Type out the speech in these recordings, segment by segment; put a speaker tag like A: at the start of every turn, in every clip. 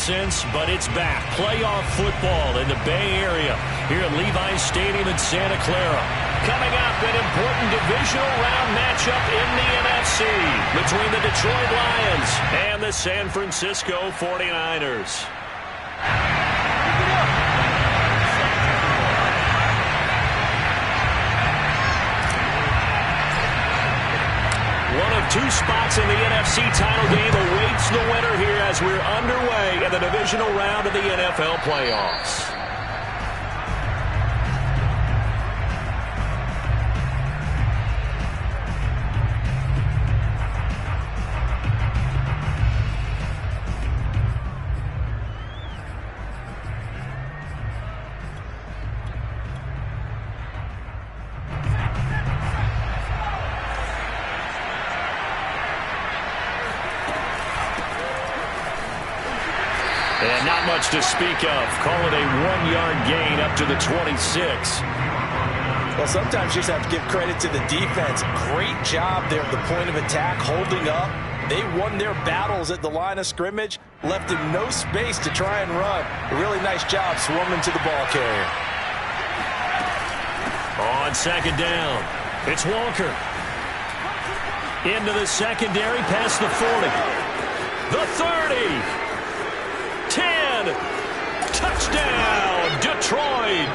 A: since, but it's back. Playoff football in the Bay Area here at Levi's Stadium in Santa Clara. Coming up, an important divisional round matchup in the NFC between the Detroit Lions and the San Francisco 49ers. One of two spots in the NFC title game awaits the winner here as we're underway in the divisional round of the NFL playoffs. And not much to speak of. Call it a 1-yard gain up to the 26.
B: Well, sometimes you just have to give credit to the defense. Great job there at the point of attack, holding up. They won their battles at the line of scrimmage, left them no space to try and run. A really nice job swarming to the ball carrier.
A: On second down, it's Walker. Into the secondary, past the 40. The 30. 10. Touchdown, Detroit.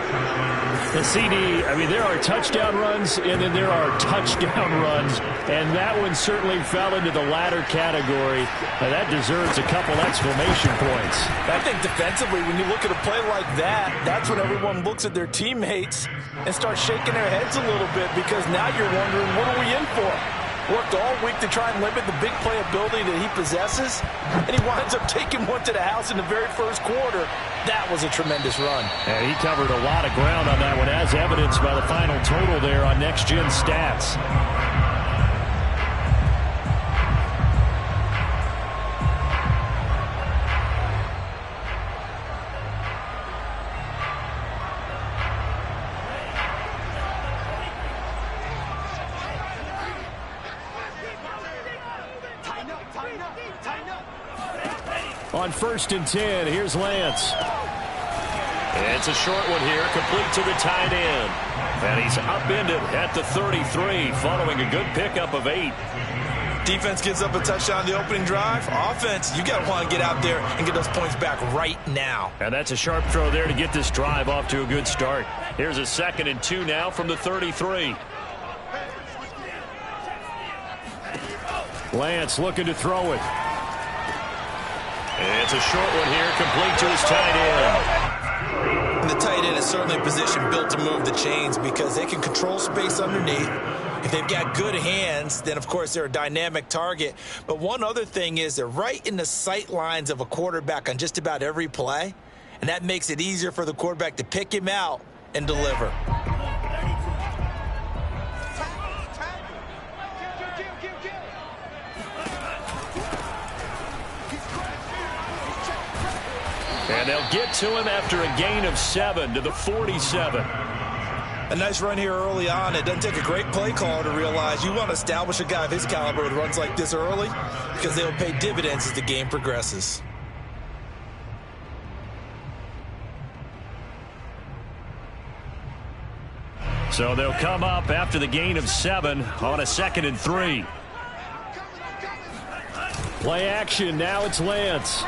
C: The CD, I mean, there are touchdown runs, and then there are touchdown runs, and that one certainly fell into the latter category. Now, that deserves a couple exclamation points.
B: I think defensively, when you look at a play like that, that's when everyone looks at their teammates and starts shaking their heads a little bit, because now you're wondering, what are we in for? Worked all week to try and limit the big play ability that he possesses, and he winds up taking one to the house in the very first quarter. That was a tremendous run.
C: And he covered a lot of ground on that one, as evidenced by the final total there on Next Gen Stats. On 1st and 10, here's Lance.
A: It's a short one here, complete to the tight end. And he's upended at the 33, following a good pickup of 8.
B: Defense gives up a touchdown the opening drive. Offense, you got to want to get out there and get those points back right now.
A: And that's a sharp throw there to get this drive off to a good start. Here's a 2nd and 2 now from the 33.
C: Lance looking to throw it.
A: It's a short one here, complete to his tight end.
B: And the tight end is certainly a position built to move the chains because they can control space underneath. If they've got good hands, then, of course, they're a dynamic target. But one other thing is they're right in the sight lines of a quarterback on just about every play, and that makes it easier for the quarterback to pick him out and deliver.
A: And they'll get to him after a gain of 7 to the 47.
B: A nice run here early on. It doesn't take a great play caller to realize you want to establish a guy of his caliber with runs like this early because they'll pay dividends as the game progresses.
A: So they'll come up after the gain of 7 on a 2nd and 3.
C: Play action. Now it's Lance.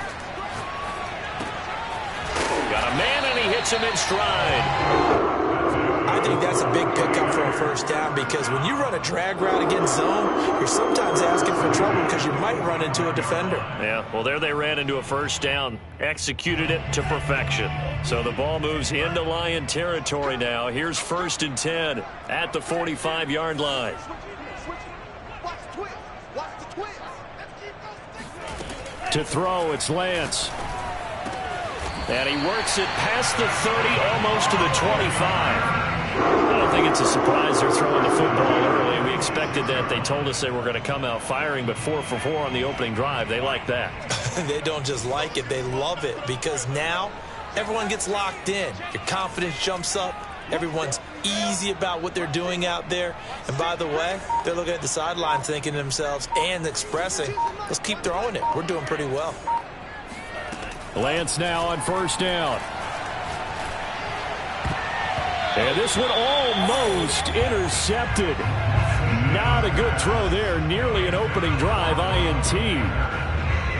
A: Got a man, and he hits him in stride.
B: I think that's a big pickup for a first down because when you run a drag route against zone, you're sometimes asking for trouble because you might run into a defender.
A: Yeah, well, there they ran into a first down, executed it to perfection. So the ball moves into Lion territory now. Here's 1st and 10 at the 45-yard line.
C: To throw, it's Lance.
A: And he works it past the 30, almost to the 25. I don't think it's a surprise they're throwing the football early. We expected that. They told us they were going to come out firing, but 4 for 4 on the opening drive. They like that.
B: They don't just like it, they love it, because now everyone gets locked in. Your confidence jumps up. Everyone's easy about what they're doing out there. And by the way, they're looking at the sideline thinking to themselves and expressing, let's keep throwing it. We're doing pretty well.
C: Lance now on first down. And this one almost intercepted. Not a good throw there. Nearly an opening drive, INT.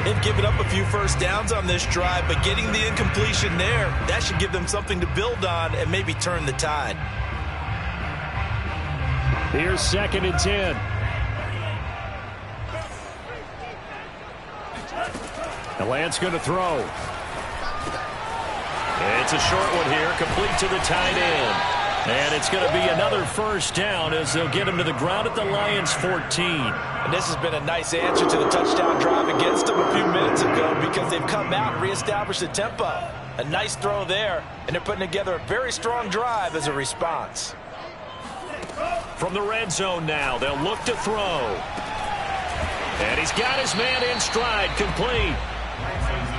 B: They've given up a few first downs on this drive, but getting the incompletion there, that should give them something to build on and maybe turn the tide.
C: Here's 2nd and 10. And Lance going to throw.
A: It's a short one here, complete to the tight end. And it's going to be another first down as they'll get him to the ground at the Lions' 14.
B: And this has been a nice answer to the touchdown drive against them a few minutes ago because they've come out and reestablished the tempo. A nice throw there, and they're putting together a very strong drive as a response.
A: From the red zone now, they'll look to throw. And he's got his man in stride, complete.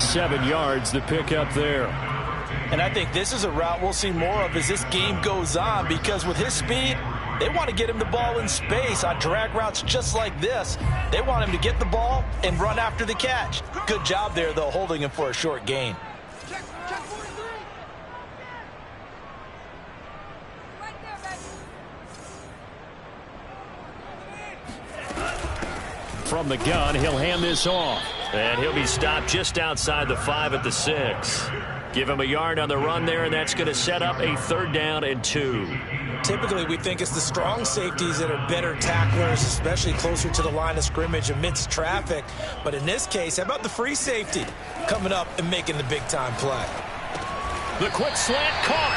C: 7 yards, the pickup there.
B: And I think this is a route we'll see more of as this game goes on because with his speed, they want to get him the ball in space on drag routes just like this. They want him to get the ball and run after the catch. Good job there, though, holding him for a short gain.
C: From the gun, he'll hand this off.
A: And he'll be stopped just outside the 5 at the 6. Give him a yard on the run there, and that's going to set up a 3rd down and 2.
B: Typically, we think it's the strong safeties that are better tacklers, especially closer to the line of scrimmage amidst traffic. But in this case, how about the free safety coming up and making the big-time play?
A: The quick slant caught.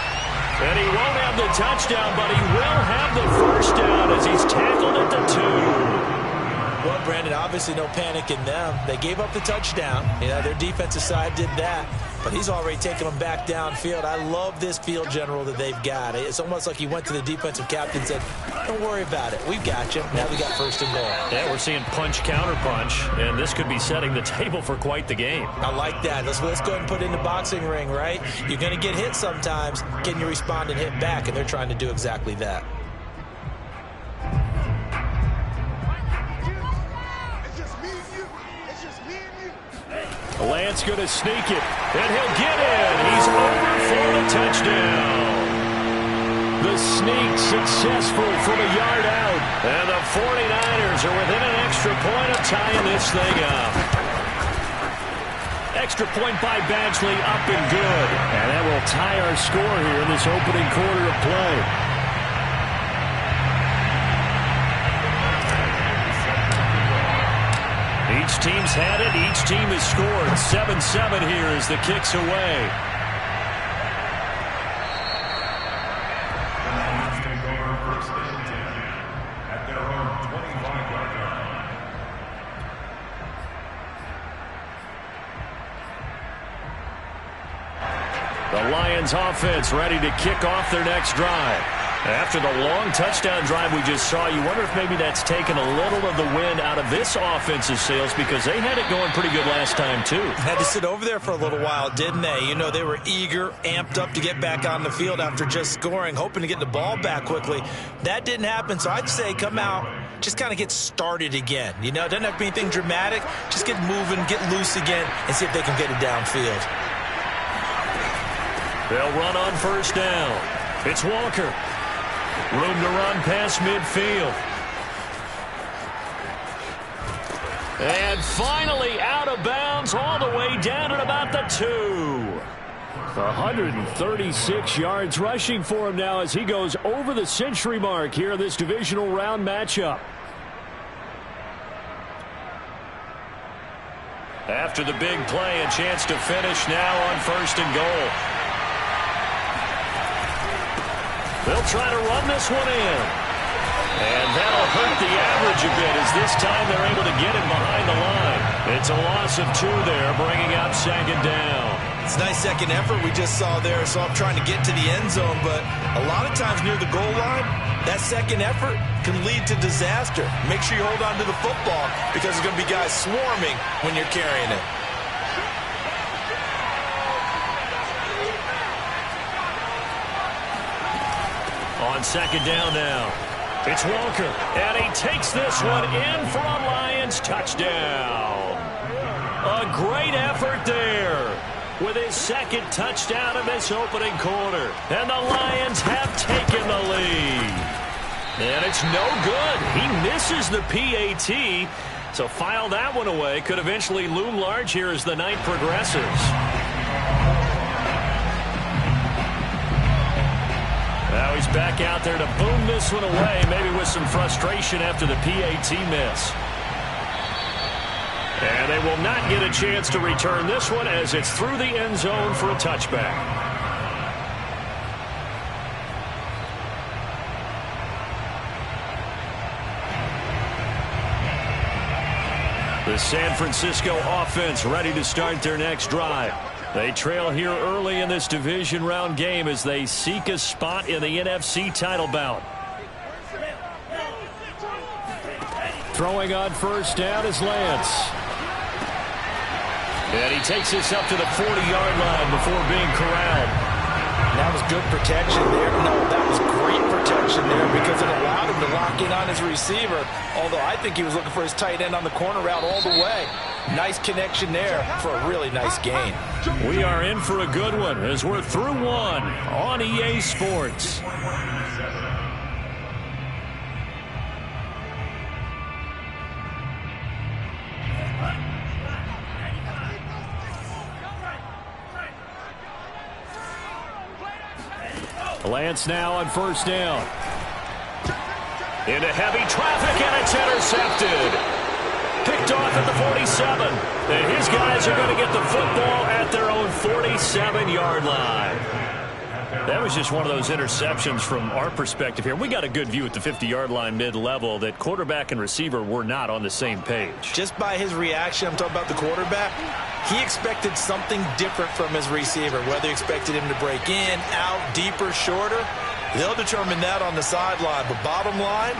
A: And he won't have the touchdown, but he will have the first down as he's tackled at the 2.
B: Well, Brandon, obviously no panic in them. They gave up the touchdown. Their defensive side did that. But he's already taken them back downfield. I love this field general that they've got. It's almost like he went to the defensive captain and said, don't worry about it. We've got you. Now we got 1st and goal.
A: Yeah, we're seeing punch, counter punch, and this could be setting the table for quite the game.
B: I like that. Let's go ahead and put it in the boxing ring, right? You're going to get hit sometimes. Can you respond and hit back? And they're trying to do exactly that.
C: Lance going to sneak it, and he'll get in. He's over for the touchdown. The sneak successful from a yard out.
A: And the 49ers are within an extra point of tying this thing up. Extra point by Badgley, up and good.
C: And that will tie our score here in this opening quarter of play.
A: Each team's had it. Each team has scored. 7-7 here as the kick's away. The Lions offense ready to kick off their next drive. After the long touchdown drive we just saw, you wonder if maybe that's taken a little of the wind out of this offensive sails because they had it going pretty good last time, too.
B: Had to sit over there for a little while, didn't they? They were eager, amped up to get back on the field after just scoring, hoping to get the ball back quickly. That didn't happen, so I'd say come out, just kind of get started again. It doesn't have to be anything dramatic. Just get moving, get loose again, and see if they can get it downfield.
A: They'll run on 1st down. It's Walker. Room to run past midfield. And finally out of bounds all the way down at about the 2.
C: 136 yards rushing for him now as he goes over the century mark here in this divisional round matchup.
A: After the big play, a chance to finish now on 1st and goal. They'll try to run this one in. And that'll hurt the average a bit as this time they're able to get him behind the line. It's a loss of 2 there, bringing up 2nd down.
B: It's a nice second effort we just saw there, so I'm trying to get to the end zone, but a lot of times near the goal line, that second effort can lead to disaster. Make sure you hold on to the football because there's going to be guys swarming when you're carrying it.
A: On 2nd down now, it's Walker, and he takes this one in for a Lions touchdown. A great effort there. with his second touchdown in this opening quarter. And the Lions have taken the lead. And it's no good. He misses the PAT. So file that one away. Could eventually loom large here as the night progresses. Now he's back out there to boom this one away, maybe with some frustration after the PAT miss. And they will not get a chance to return this one as it's through the end zone for a touchback. The San Francisco offense ready to start their next drive. They trail here early in this division round game as they seek a spot in the NFC title bout. Throwing on first down is Lance. And he takes this up to the 40-yard line before being corralled.
B: That was good protection there. No, that was great protection there because it allowed him to lock in on his receiver, although I think he was looking for his tight end on the corner route all the way. Nice connection there for a really nice gain.
A: We are in for a good one as we're through one on EA Sports. Lance now on first down. Into heavy traffic, and it's intercepted. Picked off at the 47. And his guys are going to get the football at their own 47-yard line. That was just one of those interceptions from our perspective here. We got a good view at the 50-yard line mid-level that quarterback and receiver were not on the same page.
B: Just by his reaction, I'm talking about the quarterback, he expected something different from his receiver, whether he expected him to break in, out, deeper, shorter. They'll determine that on the sideline. But bottom line,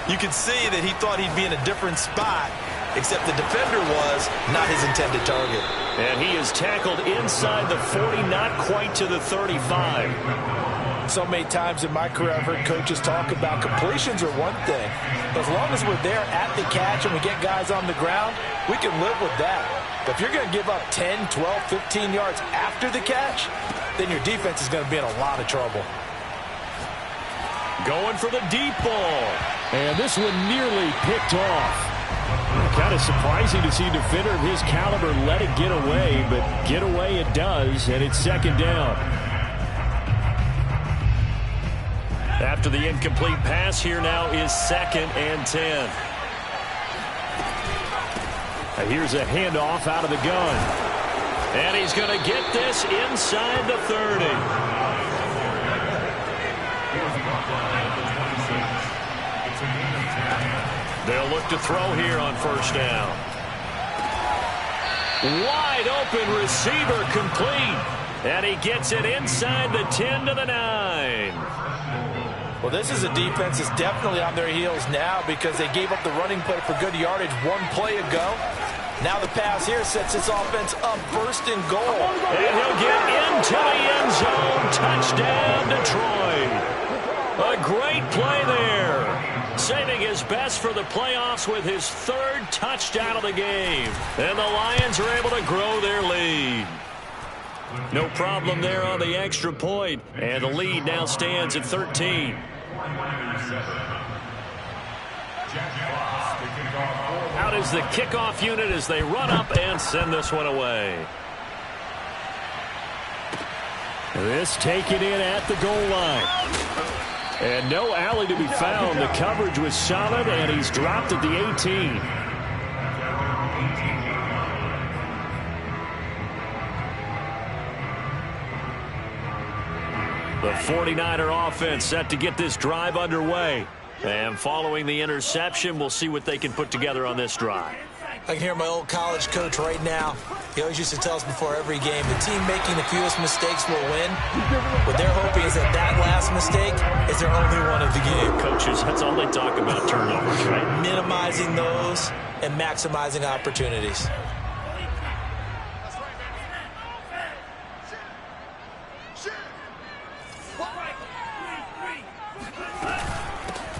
B: you can see that he thought he'd be in a different spot, except the defender was not his intended target.
A: And he is tackled inside the 40, not quite to the 35.
B: So many times in my career I've heard coaches talk about completions are one thing. But as long as we're there at the catch and we get guys on the ground, we can live with that. But if you're going to give up 10, 12, 15 yards after the catch, then your defense is going to be in a lot of trouble.
A: Going for the deep ball.
C: And this one nearly picked off. Kind of surprising to see a defender of his caliber let it get away, but get away it does, and it's second down.
A: After the incomplete pass, here now is 2nd and 10.
C: Here's a handoff out of the gun.
A: And he's going to get this inside the 30. They'll look to throw here on first down. Wide open receiver complete. And he gets it inside the 10 to the 9.
B: Well, this is a defense that's definitely on their heels now because they gave up the running play for good yardage one play ago. Now the pass here sets this offense up first and goal.
A: And he'll get into the end zone. Touchdown, Detroit. A great play there. Saving his best for the playoffs with his 3rd touchdown of the game. And the Lions are able to grow their lead. No problem there on the extra point. And the lead now stands at 13. Out is the kickoff unit as they run up and send this one away.
C: This taken in at the goal line. And no alley to be found. The coverage was solid, and he's dropped at the 18. The 49er offense set to get this drive underway. And following the interception, we'll see what they can put together on this drive.
B: I can hear my old college coach right now. He always used to tell us before every game, the team making the fewest mistakes will win. What they're hoping is that that last mistake is their only one of the game.
A: Coaches, that's all they talk about, turnovers, right?
B: Minimizing those and maximizing opportunities.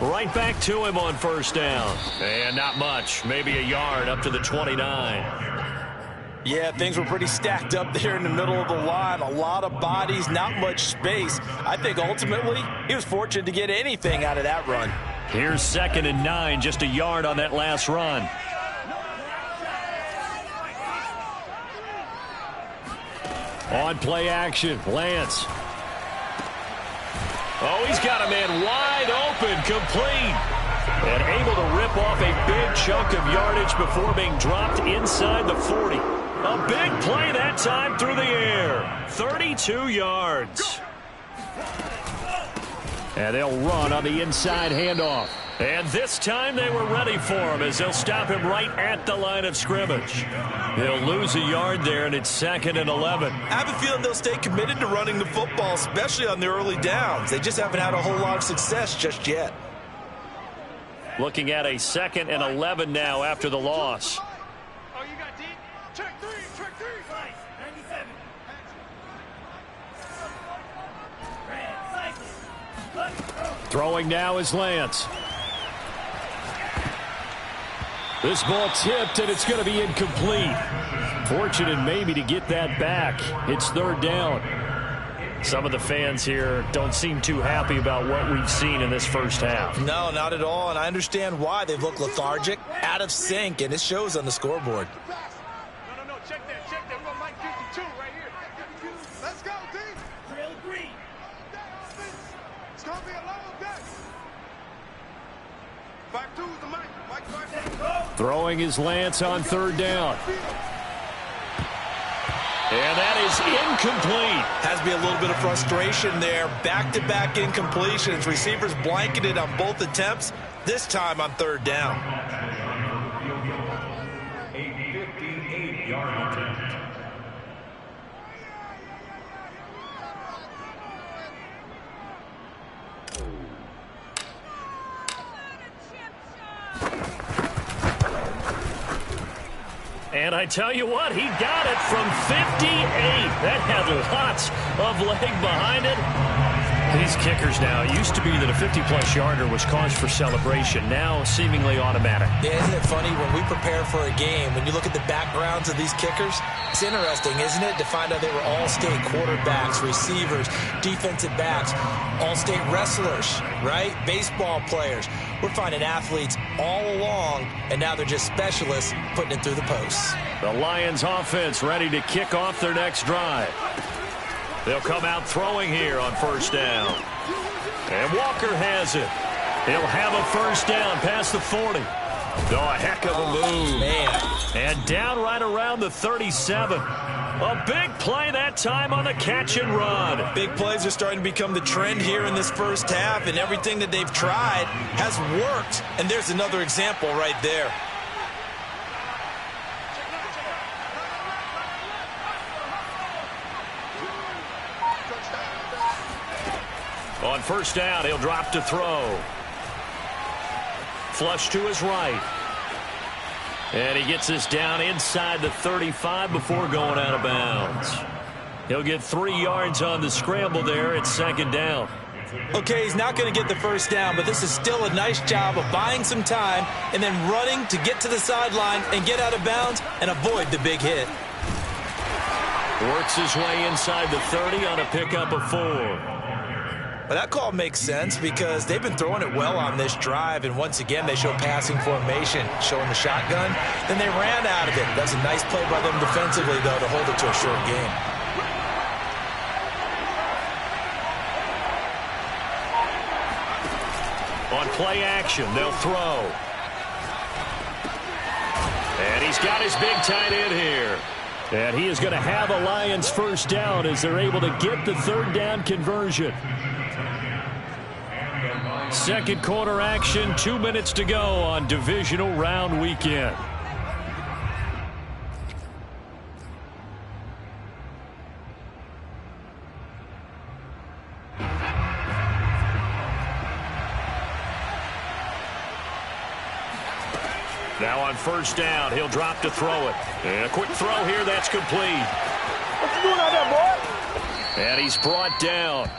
A: Right back to him on first down. And not much. Maybe a yard up to the 29.
B: Yeah, things were pretty stacked up there in the middle of the line. A lot of bodies, not much space. I think ultimately he was fortunate to get anything out of that run.
A: Here's 2nd and 9, just a yard on that last run. On play action, Lance. Oh, he's got a man wide open, complete. And able to rip off a big chunk of yardage before being dropped inside the 40. A big play that time through the air. 32 yards. And they'll run on the inside handoff. And this time they were ready for him as they'll stop him right at the line of scrimmage. They'll lose a yard there, and it's 2nd and 11.
B: I have a feeling they'll stay committed to running the football, especially on their early downs. They just haven't had a whole lot of success just yet.
A: Looking at a 2nd and 11 now after the loss.
D: Oh, you got deep? Check three. Nice, 97.
A: Throwing now is Lance. This ball tipped, and it's going to be incomplete. Fortunate maybe to get that back. It's 3rd down. Some of the fans here don't seem too happy about what we've seen in this first half.
B: No, not at all, and I understand why. They've looked lethargic, out of sync, and it shows on the scoreboard.
D: No, check that. We're going Mike 52 right here. Let's go, D. Drill green. It's going to be a long day. 5-2 is the Mike. Mike 5-2.
A: Throwing is Lance on 3rd down. And that is incomplete.
B: Has to be a little bit of frustration there. Back-to-back incompletions. Receivers blanketed on both attempts, this time on 3rd down.
E: A 58-yard attempt.
A: And I tell you what, he got it from 58. That had lots of leg behind it. These kickers now, it used to be that a 50-plus yarder was cause for celebration. Now seemingly automatic.
B: Yeah, isn't it funny when we prepare for a game, when you look at the backgrounds of these kickers, it's interesting, isn't it, to find out they were all-state quarterbacks, receivers, defensive backs, all-state wrestlers, right? Baseball players. We're finding athletes all along, and now they're just specialists putting it through the posts.
A: The Lions offense ready to kick off their next drive. They'll come out throwing here on 1st down. And Walker has it. He'll have a 1st down past the 40. Oh, a heck of a move.
B: Man.
A: And down right around the 37. A big play that time on the catch and run.
B: Big plays are starting to become the trend here in this first half, and everything that they've tried has worked. And there's another example right there.
A: On 1st down, he'll drop to throw. Flush to his right. And he gets this down inside the 35 before going out of bounds. He'll get 3 yards on the scramble there at 2nd down.
B: Okay, he's not going to get the 1st down, but this is still a nice job of buying some time and then running to get to the sideline and get out of bounds and avoid the big hit.
A: Works his way inside the 30 on a pickup of 4.
B: Well, that call makes sense because they've been throwing it well on this drive, and once again they show passing formation, showing the shotgun. Then they ran out of it. That's a nice play by them defensively, though, to hold it to a short game.
A: On play action, they'll throw. And he's got his big tight end here. And he is going to have a Lions 1st down as they're able to get the 3rd down conversion. 2nd quarter action, 2 minutes to go on divisional round weekend. Now on 1st down, he'll drop to throw it. And a quick throw here, that's complete.
D: What you doing out there, boy?
A: And he's brought down.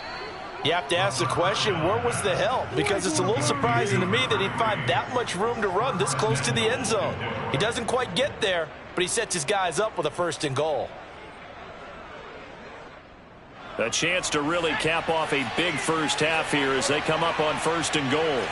B: You have to ask the question, where was the help? Because it's a little surprising to me that he'd find that much room to run this close to the end zone. He doesn't quite get there, but he sets his guys up with a 1st and goal.
C: A chance to really cap off a big first half here as they come up on 1st and goal.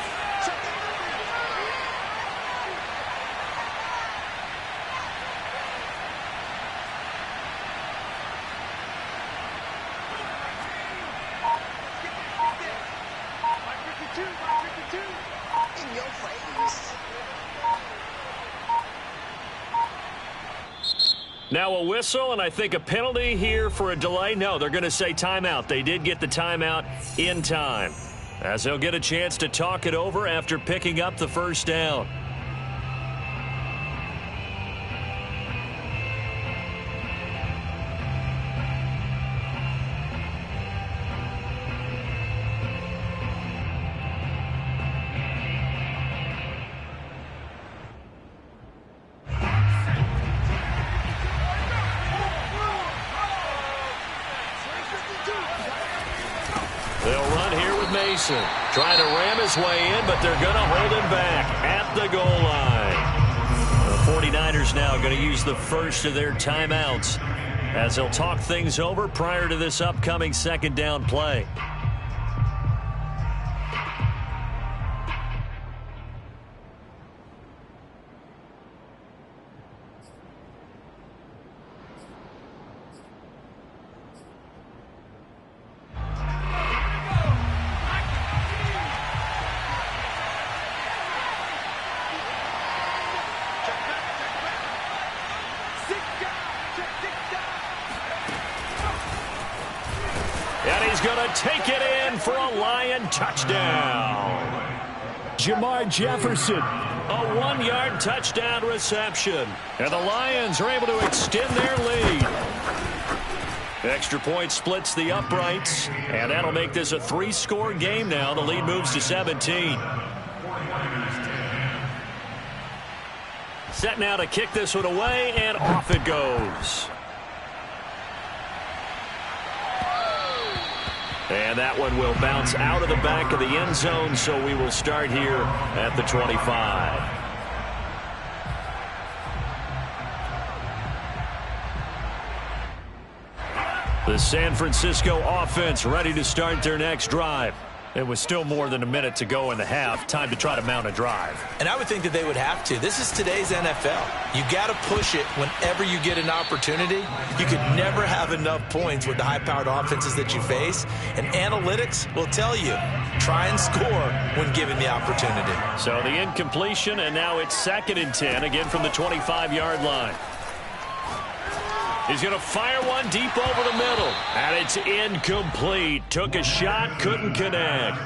C: Now a whistle, and I think a penalty here for a delay. No, they're going to say timeout. They did get the timeout in time, as they'll get a chance to talk it over after picking up the 1st down. Trying to ram his way in, but they're going to hold him back at the goal line. The 49ers now going to use the first of their timeouts as they'll talk things over prior to this upcoming 2nd down play. Take it in for a Lion touchdown. Jamar Jefferson. A 1-yard touchdown reception. And the Lions are able to extend their lead. Extra point splits the uprights, and that'll make this a 3-score game now. The lead moves to 17. Set now to kick this one away, and off it goes. And that one will bounce out of the back of the end zone, so we will start here at the 25. The San Francisco offense ready to start their next drive. It was still more than a minute to go in the half. Time to try to mount a drive.
B: And I would think that they would have to. This is today's NFL. You got to push it whenever you get an opportunity. You could never have enough points with the high-powered offenses that you face. And analytics will tell you, try and score when given the opportunity.
C: So the incompletion, and now it's 2nd and 10, again from the 25-yard line. He's going to fire one deep over the middle. And it's incomplete. Took a shot, couldn't connect.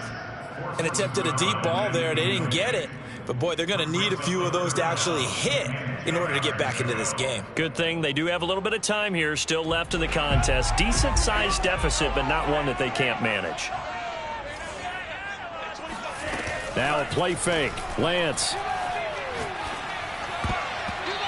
B: And attempted a deep ball there. They didn't get it. But, boy, they're going to need a few of those to actually hit in order to get back into this game.
C: Good thing they do have a little bit of time here still left in the contest. Decent-sized deficit, but not one that they can't manage. Now a play fake. Lance.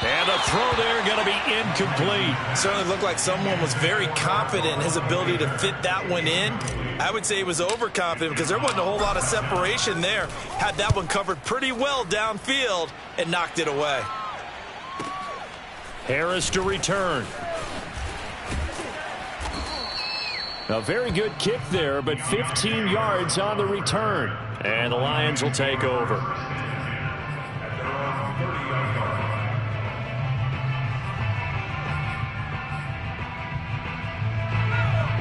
C: And a throw there going to be incomplete.
B: Certainly looked like someone was very confident in his ability to fit that one in. I would say he was overconfident because there wasn't a whole lot of separation there. Had that one covered pretty well downfield and knocked it away.
C: Harris to return. A very good kick there, but 15 yards on the return. And the Lions will take over.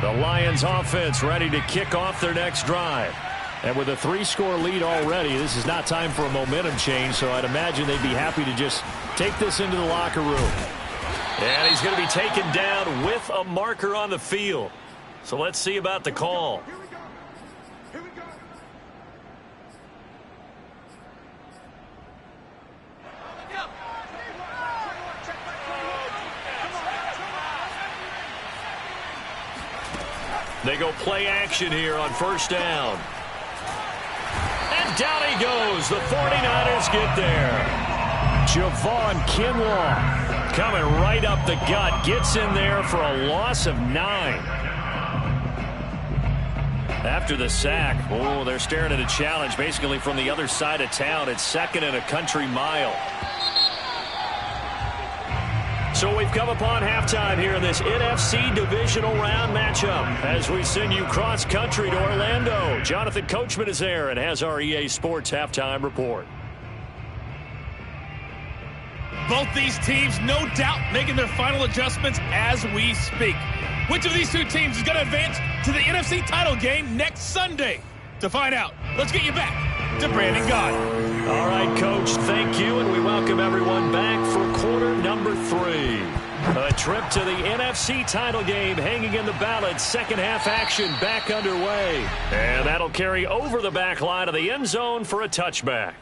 C: The Lions offense ready to kick off their next drive. And with a 3-score lead already, this is not time for a momentum change, so I'd imagine they'd be happy to just take this into the locker room. And he's going to be taken down with a marker on the field. So let's see about the call. They go play action here on 1st down. And down he goes. The 49ers get there. Javon Kinlaw coming right up the gut. Gets in there for a loss of 9.
A: After the sack, oh, they're staring at a challenge basically from the other side of town. It's 2nd and a country mile. So we've come upon halftime here in this NFC divisional round matchup as we send you cross-country to Orlando. Jonathan Coachman is there and has our EA Sports halftime report.
F: Both these teams, no doubt, making their final adjustments as we speak. Which of these two teams is going to advance to the NFC title game next Sunday? To find out, let's get you back to Brandon Gaudin.
A: All right, Coach, thank you, and we welcome everyone back for quarter number 3. A trip to the NFC title game hanging in the balance. Second half action back underway. And that'll carry over the back line of the end zone for a touchback.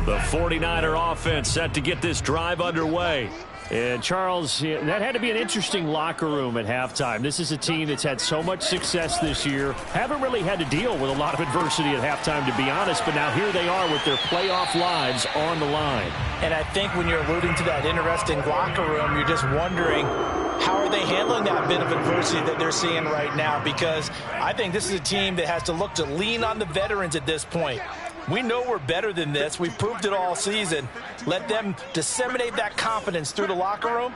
A: The 49er offense set to get this drive underway.
C: And, Charles, that had to be an interesting locker room at halftime. This is a team that's had so much success this year. Haven't really had to deal with a lot of adversity at halftime, to be honest. But now here they are with their playoff lives on the line.
B: And I think when you're alluding to that interesting locker room, you're just wondering, how are they handling that bit of adversity that they're seeing right now? Because I think this is a team that has to look to lean on the veterans at this point. We know we're better than this. We've proved it all season. Let them disseminate that confidence through the locker room.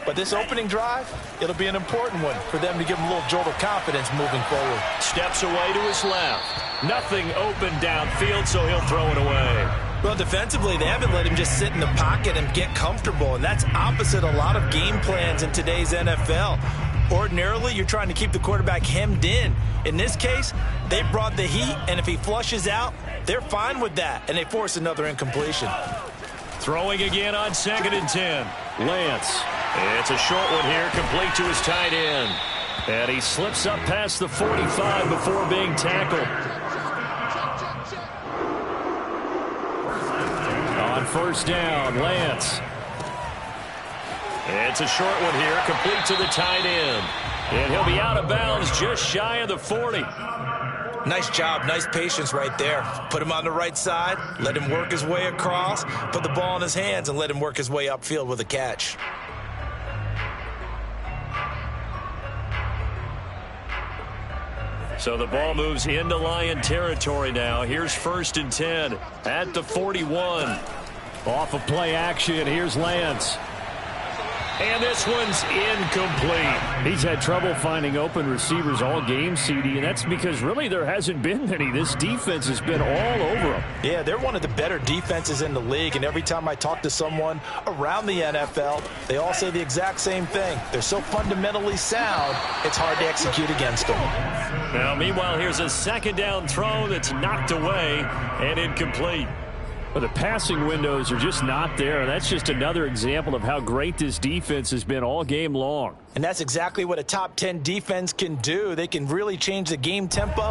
B: But this opening drive, it'll be an important one for them to give them a little jolt of confidence moving forward.
A: Steps away to his left. Nothing open downfield, so he'll throw it away.
B: Well, defensively, they haven't let him just sit in the pocket and get comfortable, and that's opposite a lot of game plans in today's NFL. Ordinarily, you're trying to keep the quarterback hemmed in. In this case, they brought the heat, and if he flushes out, they're fine with that, and they force another incompletion.
A: Throwing again on 2nd and 10. Lance. It's a short one here, complete to his tight end. And he slips up past the 45 before being tackled. On 1st down, Lance. It's a short one here, complete to the tight end. And he'll be out of bounds just shy of the 40.
B: Nice job, nice patience right there. Put him on the right side, let him work his way across, put the ball in his hands, and let him work his way upfield with a catch.
A: So the ball moves into Lion territory now. Here's 1st and 10 at the 41.
C: Off of play action, here's Lance.
A: And this one's incomplete.
C: He's had trouble finding open receivers all game, CD, and that's because really there hasn't been many. This defense has been all over them.
B: Yeah, they're one of the better defenses in the league, and every time I talk to someone around the NFL, they all say the exact same thing. They're so fundamentally sound, it's hard to execute against them.
A: Now, meanwhile, here's a 2nd down throw that's knocked away and incomplete.
C: But the passing windows are just not there, and that's just another example of how great this defense has been all game long.
B: And that's exactly what a top 10 defense can do. They can really change the game tempo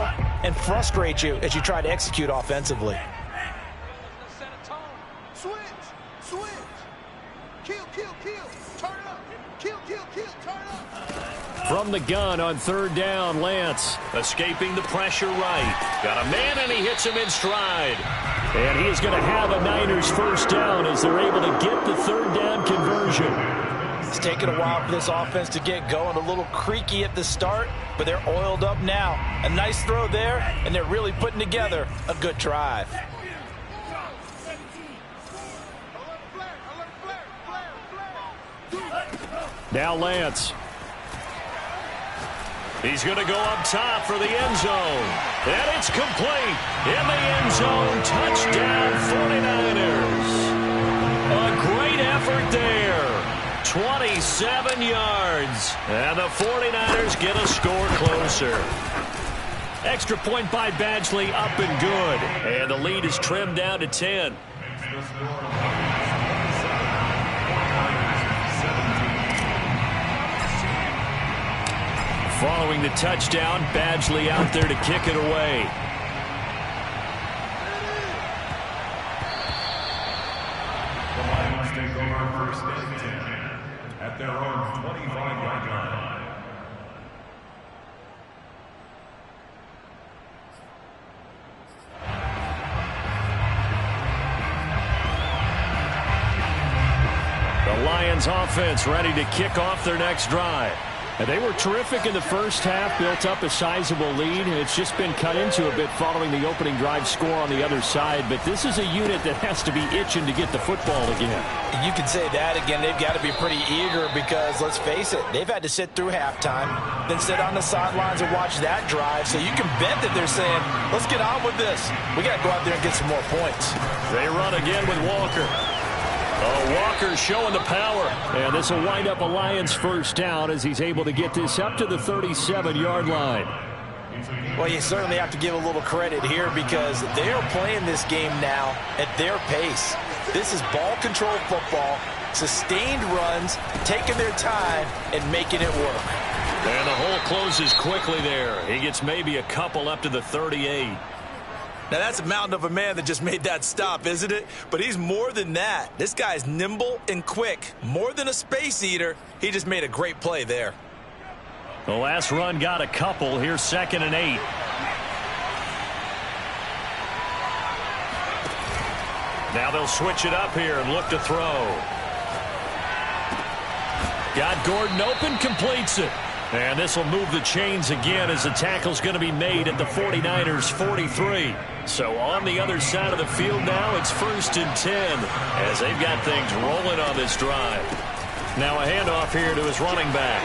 B: and frustrate you as you try to execute offensively.
D: Set a tone. Switch. Kill. Turn up. Kill. Turn up.
C: From the gun on 3rd down, Lance.
A: Escaping the pressure right. Got a man, and he hits him in stride.
C: And he is going to have a Niners 1st down as they're able to get the 3rd down conversion.
B: It's taken a while for this offense to get going. A little creaky at the start, but they're oiled up now. A nice throw there, and they're really putting together a good drive.
C: Now Lance.
A: He's going to go up top for the end zone. And it's complete. In the end zone, touchdown 49ers. A great effort there. 27 yards. And the 49ers get a score closer. Extra point by Badgley, up and good. And the lead is trimmed down to 10. Following the touchdown, Badgley out there to kick it away.
E: The Lions take over 1st and 10 at their own 25-yard line.
A: The Lions offense ready to kick off their next drive.
C: And they were terrific in the first half, built up a sizable lead, and it's just been cut into a bit following the opening drive score on the other side. But this is a unit that has to be itching to get the football again.
B: You can say that again. They've got to be pretty eager because, let's face it, they've had to sit through halftime, then sit on the sidelines and watch that drive. So you can bet that they're saying, let's get on with this. We got to go out there and get some more points.
A: They run again with Walker. Oh, Walker showing the power.
C: And this will wind up a Lions first down as he's able to get this up to the 37-yard line.
B: Well, you certainly have to give a little credit here because they are playing this game now at their pace. This is ball control football, sustained runs, taking their time, and making it work.
A: And the hole closes quickly there. He gets maybe a couple up to the 38.
B: Now, that's a mountain of a man that just made that stop, isn't it? But he's more than that. This guy's nimble and quick. More than a space eater, he just made a great play there.
A: The last run got a couple. Here's 2nd and 8. Now they'll switch it up here and look to throw. Got Gordon open, completes it. And this will move the chains again as the tackle's going to be made at the 49ers 43. So on the other side of the field now, it's 1st and 10 as they've got things rolling on this drive. Now a handoff here to his running back.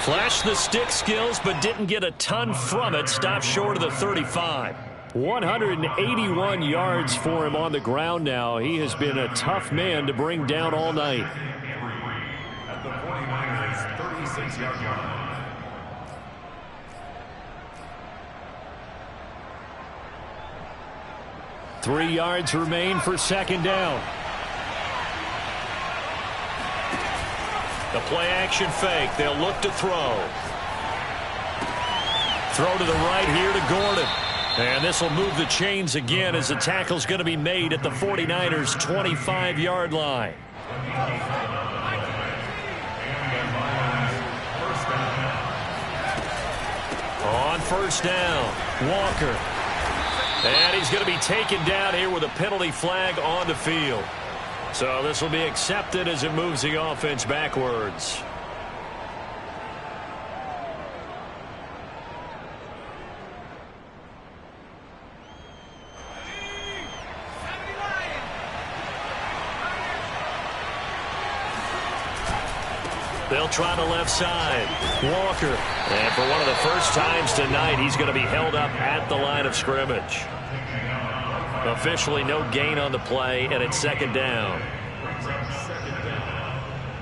A: Flashed the stick skills but didn't get a ton from it. Stopped short of the 35.
C: 181 yards for him on the ground now. He has been a tough man to bring down all night.
E: At the 49ers 36-yard line.
C: 3 yards remain for 2nd down.
A: The play action fake. They'll look to throw. Throw to the right here to Gordon. And this will move the chains again as the tackle's going to be made at the 49ers 25-yard line. On 1st down, Walker. And he's going to be taken down here with a penalty flag on the field. So this will be accepted as it moves the offense backwards. They'll try the left side. Walker. And for one of the first times tonight, he's going to be held up at the line of scrimmage. Officially no gain on the play, and it's 2nd down.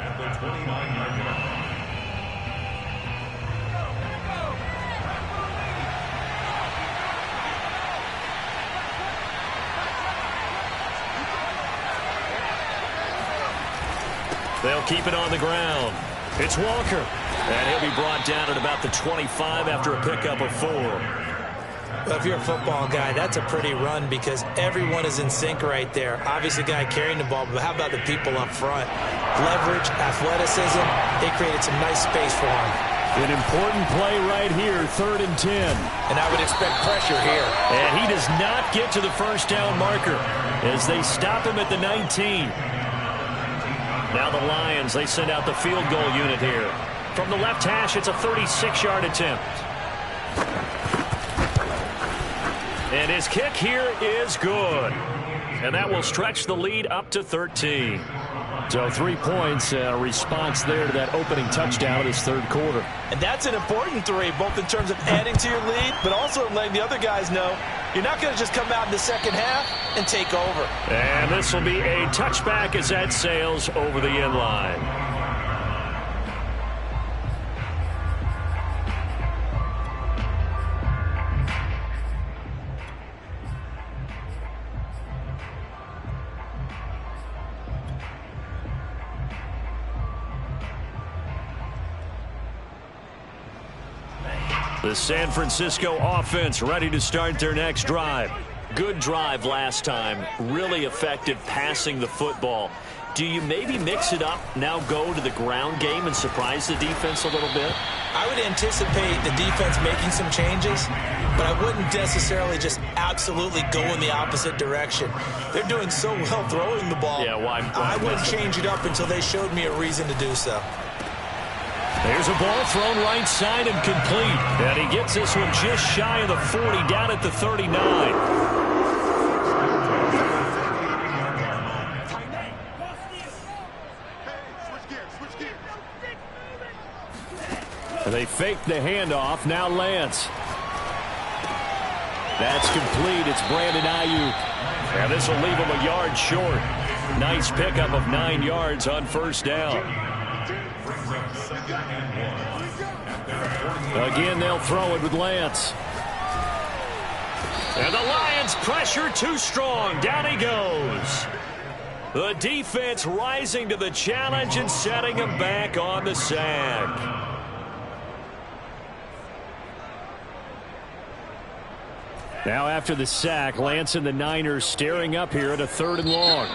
E: At the 29-yard line.
A: They'll keep it on the ground. It's Walker. And he'll be brought down at about the 25 after a pickup of 4.
B: Well, if you're a football guy, that's a pretty run because everyone is in sync right there. Obviously, the guy carrying the ball, but how about the people up front? Leverage, athleticism, they created some nice space for him.
C: An important play right here, 3rd and 10.
B: And I would expect pressure here.
A: And he does not get to the 1st down marker as they stop him at the 19. Now the Lions, they send out the field goal unit here. From the left hash, it's a 36-yard attempt. And his kick here is good. And that will stretch the lead up to 13.
C: So 3 points, response there to that opening touchdown of this 3rd quarter.
B: And that's an important 3, both in terms of adding to your lead, but also letting the other guys know you're not going to just come out in the 2nd half and take over.
A: And this will be a touchback as that sails over the end line. The San Francisco offense ready to start their next drive. Good drive last time. Really effective passing the football. do you maybe mix it up, now go to the ground game and surprise the defense a little bit?
B: I would anticipate the defense making some changes, but I wouldn't necessarily just absolutely go in the opposite direction. They're doing so well throwing the ball.
A: Yeah, why
B: I wouldn't change it up until they showed me a reason to do so.
A: There's a ball thrown right side and complete. And he gets this one just shy of the 40, down at the 39. They fake the handoff. Now Lance. That's complete. It's Brandon Ayuk. And this will leave him a yard short. Nice pickup of 9 yards on first down. Again, they'll throw it with Lance. And the Lions pressure too strong. Down he goes. The defense rising to the challenge and setting him back on the sack. Now after the sack, Lance and the Niners staring up here at a 3rd and long.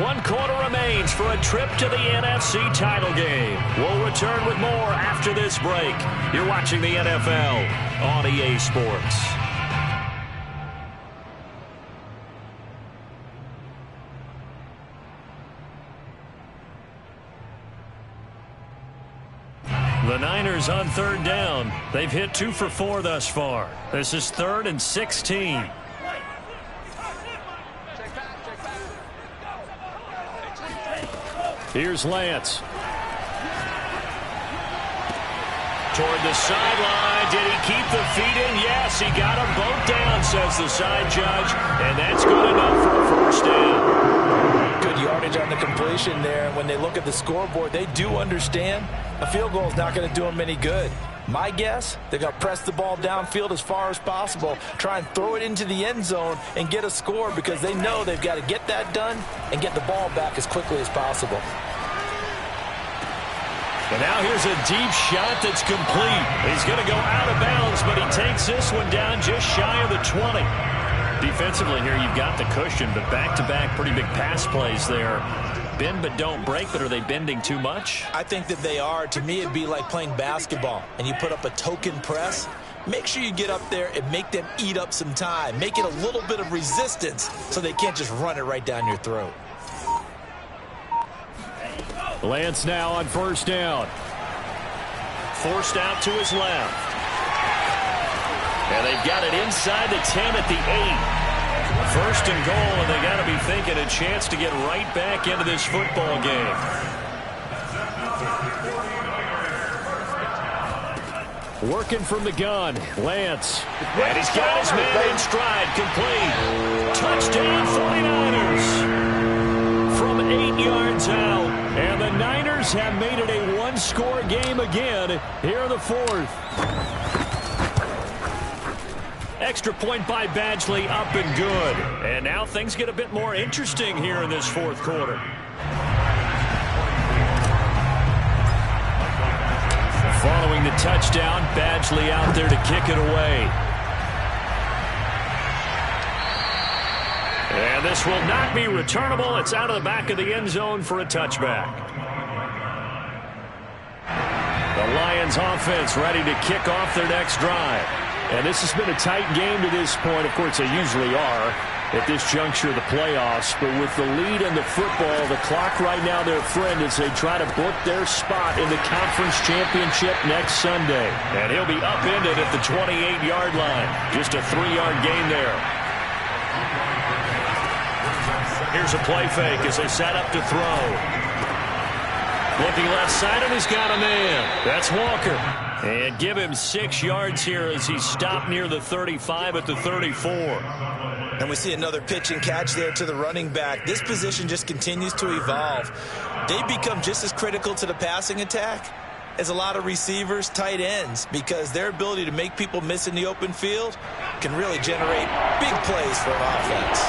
A: 1 quarter remains for a trip to the NFC title game. We'll return with more after this break. You're watching the NFL on EA Sports. The Niners on 3rd down. They've hit 2 for 4 thus far. This is 3rd and 16. Here's Lance. Toward the sideline. Did he keep the feet in? Yes, he got them both down, says the side judge. And that's good enough for a 1st down.
B: Good yardage on the completion there. When they look at the scoreboard, they do understand a field goal is not going to do them any good. My guess, they're going to press the ball downfield as far as possible, try and throw it into the end zone and get a score because they know they've got to get that done and get the ball back as quickly as possible.
A: And now here's a deep shot that's complete. He's going to go out of bounds, but he takes this one down just shy of the 20. Defensively here, you've got the cushion, but back-to-back pretty big pass plays there. Bend but don't break, but are they bending too much?
B: I think that they are. To me, it'd be like playing basketball, and you put up a token press. Make sure you get up there and make them eat up some time. Make it a little bit of resistance so they can't just run it right down your throat.
A: Lance now on 1st down. Forced out to his left. And they've got it inside the 10 at the 8. 1st and goal, and they got to be thinking a chance to get right back into this football game. Working from the gun, Lance. And he's got his man in stride, complete. Touchdown 49ers. From 8 yards out. And the Niners have made it a 1-score game again here in the 4th. Extra point by Badgley, up and good. And now things get a bit more interesting here in this 4th quarter. Following the touchdown, Badgley out there to kick it away. And this will not be returnable. It's out of the back of the end zone for a touchback. The Lions offense ready to kick off their next drive. And this has been a tight game to this point. Of course, they usually are at this juncture of the playoffs. But with the lead in the football, the clock right now their friend as they try to book their spot in the conference championship next Sunday. And he'll be upended at the 28-yard line. Just a 3-yard gain there. Here's a play fake as they set up to throw. Looking left side, and he's got a man. That's Walker. And give him 6 yards here as he stopped near the 35 at the 34.
B: And we see another pitch and catch there to the running back. This position just continues to evolve. They become just as critical to the passing attack as a lot of receivers, tight ends, because their ability to make people miss in the open field can really generate big plays for an offense.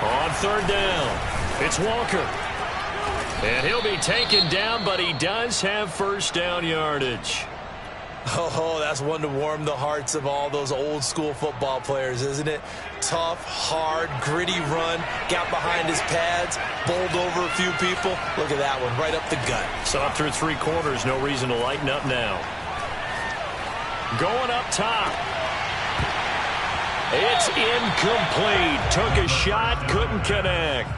A: On 3rd down, it's Walker. And he'll be taken down, but he does have 1st down yardage.
B: Oh, that's one to warm the hearts of all those old school football players, isn't it? Tough, hard, gritty run, got behind his pads, bowled over a few people. Look at that one, right up the gut.
A: So up through 3 quarters, no reason to lighten up now. Going up top. It's incomplete. Took a shot, couldn't connect.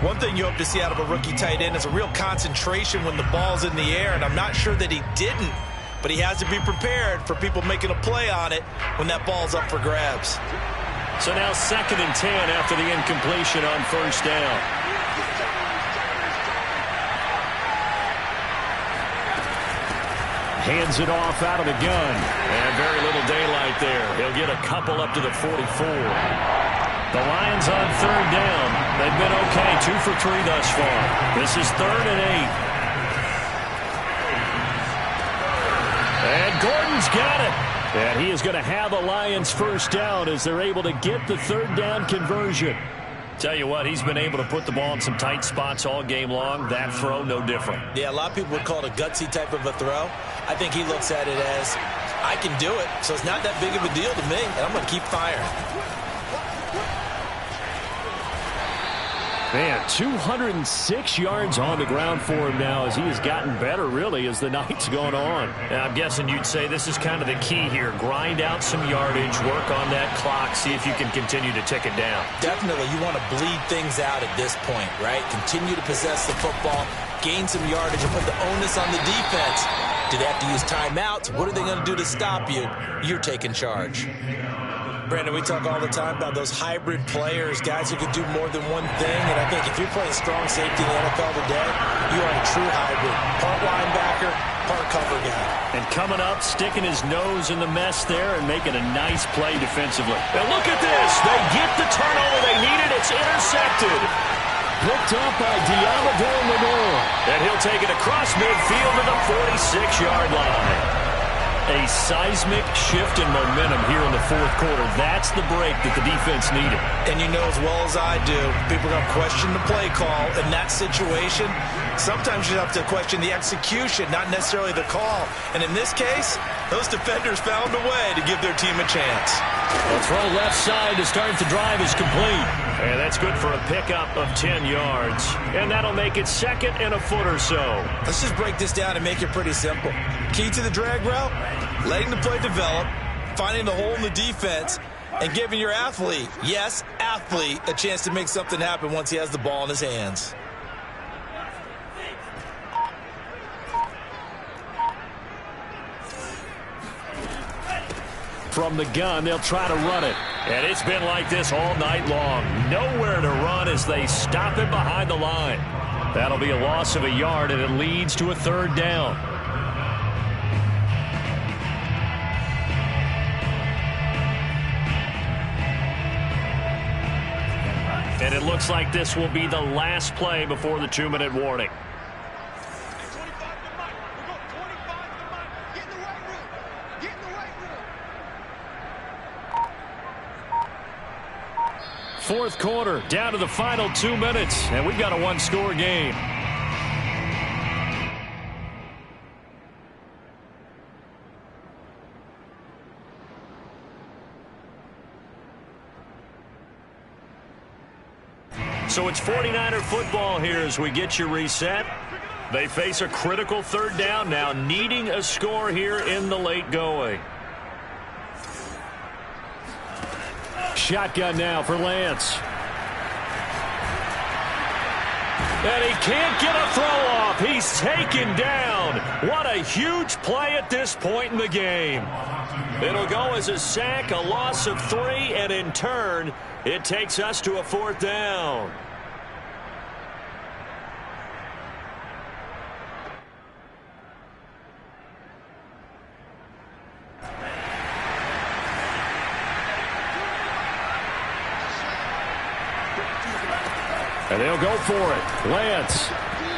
B: One thing you hope to see out of a rookie tight end is a real concentration when the ball's in the air, and I'm not sure that he didn't. But he has to be prepared for people making a play on it when that ball's up for grabs.
A: So now 2nd and 10 after the incompletion on 1st down. Hands it off out of the gun. And very little daylight there. He'll get a couple up to the 44. The Lions on 3rd down. They've been okay, 2 for 3 thus far. This is 3rd and 8. And Gordon's got it. And he is going to have the Lions 1st down as they're able to get the 3rd down conversion. Tell you what, he's been able to put the ball in some tight spots all game long. That throw, no different.
B: Yeah, a lot of people would call it a gutsy type of a throw. I think he looks at it as, I can do it, so it's not that big of a deal to me, and I'm going to keep firing.
C: Man, 206 yards on the ground for him now as he has gotten better, really, as the night's gone on.
A: And I'm guessing you'd say this is kind of the key here. Grind out some yardage, work on that clock, see if you can continue to tick it down.
B: Definitely, you want to bleed things out at this point, right? Continue to possess the football, gain some yardage, and put the onus on the defense. Do they have to use timeouts? What are they going to do to stop you? You're taking charge. Brandon, we talk all the time about those hybrid players, guys who can do more than one thing, and I think if you're playing strong safety in the NFL today, you are a true hybrid. Part linebacker, part cover guy.
C: And coming up, sticking his nose in the mess there and making a nice play defensively.
A: Now look at this. They get the turnover they needed. It's intercepted.
C: Picked up by Diamador Lenore.
A: And he'll take it across midfield to the 46-yard line.
C: A seismic shift in momentum here in the 4th quarter. That's the break that the defense needed.
B: And you know as well as I do, people are going to question the play call in that situation. Sometimes you have to question the execution, not necessarily the call. And in this case, those defenders found a way to give their team a chance.
C: The throw left side to start the drive is complete.
A: And that's good for a pickup of 10 yards. And that'll make it 2nd and a foot or so.
B: Let's just break this down and make it pretty simple. Key to the drag route, letting the play develop, finding the hole in the defense, and giving your athlete, yes, athlete, a chance to make something happen once he has the ball in his hands.
C: From the gun, they'll try to run it.
A: And it's been like this all night long. Nowhere to run as they stop it behind the line.
C: That'll be a loss of a yard, and it leads to a 3rd down.
A: And it looks like this will be the last play before the 2-minute warning.
C: Fourth quarter, down to the final 2 minutes, and we've got a 1-score game.
A: So it's 49er football here as we get you reset. They face a critical 3rd down now, needing a score here in the late going.
C: Shotgun now for Lance.
A: And he can't get a throw off. He's taken down. What a huge play at this point in the game. It'll go as a sack, a loss of 3, and in turn, it takes us to a 4th down.
C: And they'll go for it. Lance.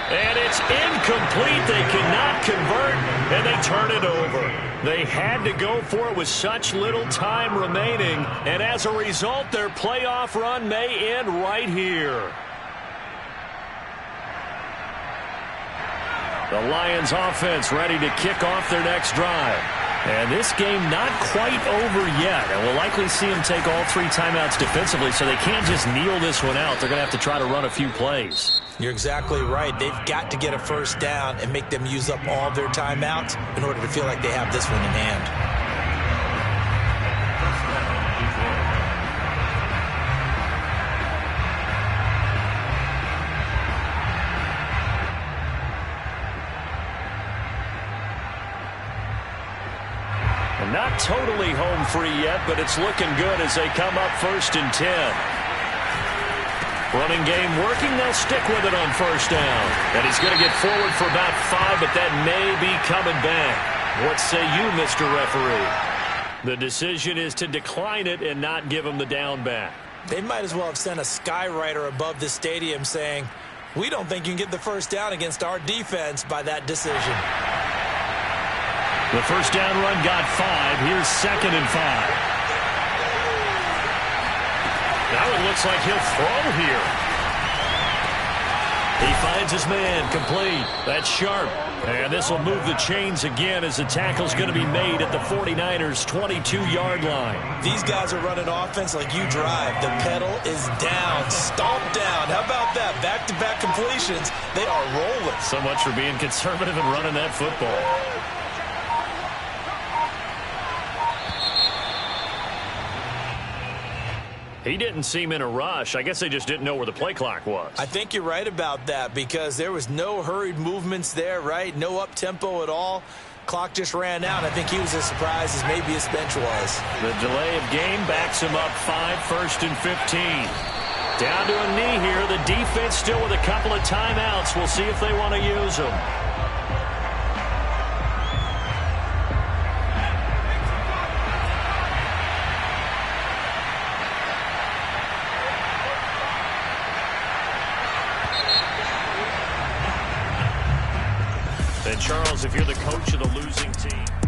A: And it's incomplete. They cannot convert, and they turn it over. They had to go for it with such little time remaining, and as a result, their playoff run may end right here.
C: The Lions offense ready to kick off their next drive.
A: And this game not quite over yet. And we'll likely see them take all 3 timeouts defensively, so they can't just kneel this one out. They're going to have to try to run a few plays.
B: You're exactly right. They've got to get a first down and make them use up all their timeouts in order to feel like they have this one in hand.
A: Not totally home free yet, but it's looking good as they come up 1st and 10. Running game working. They'll stick with it on 1st down. And he's going to get forward for about 5, but that may be coming back. What say you, Mr. Referee? The decision is to decline it and not give him the down back.
B: They might as well have sent a skywriter above the stadium saying, we don't think you can get the first down against our defense by that decision.
A: The first down run got 5. Here's 2nd and 5. Now it looks like he'll throw here. He finds his man, complete. That's Sharp. And this will move the chains again as the tackle's going to be made at the 49ers' 22-yard line.
B: These guys are running offense like you drive. The pedal is down, stomp down. How about that? Back-to-back completions. They are rolling.
A: So much for being conservative and running that football. He didn't seem in a rush. I guess they just didn't know where the play clock was.
B: I think you're right about that because there was no hurried movements there, right? No up-tempo at all. Clock just ran out. I think he was as surprised as maybe his bench was.
A: The delay of game backs him up 5, 1st and 15. Down to a knee here. The defense still with a couple of timeouts. We'll see if they want to use them. And Charles, if you're the coach of the losing team.